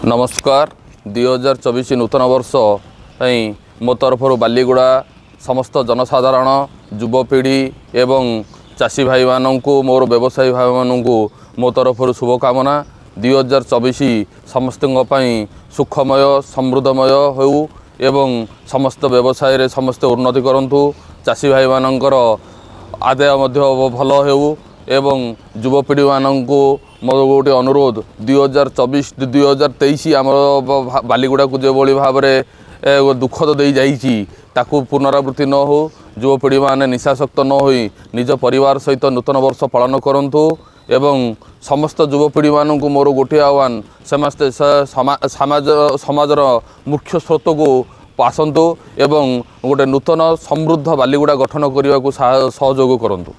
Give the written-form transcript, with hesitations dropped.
नमस्कार 2024 नूतन वर्ष मो तरफ बालीगुड़ा समस्त जनसाधारण युवपीढ़ी एवं चाषी भाई मानू मोर व्यवसायी भाई मानू मो तरफ शुभकामना 2024 समस्त सुखमय समृद्धमय हो एवं समस्त व्यवसाय रे समस्त उन्नति करंतु चाषी भाई मानकर आदाय भल हो एवं युवपीढ़ी मानू मोर गोटे अनुरोध 2024-2023 आम बालीगुड़ा को जो भाव में दुखद दे जाकू पुनरावृत्ति न हो युवपीढ़ी माने निशाशक्त न हो निज परिवार सहित नूतन वर्ष पालन करंतु एवं समस्त युवपीढ़ी मानू मोर गोटे आह्वान समस्ते समाजर मुख्य स्रोत को आसतु एवं गोटे नूतन समृद्ध बालीगुड़ा गठन करने को सहयोग करंतु।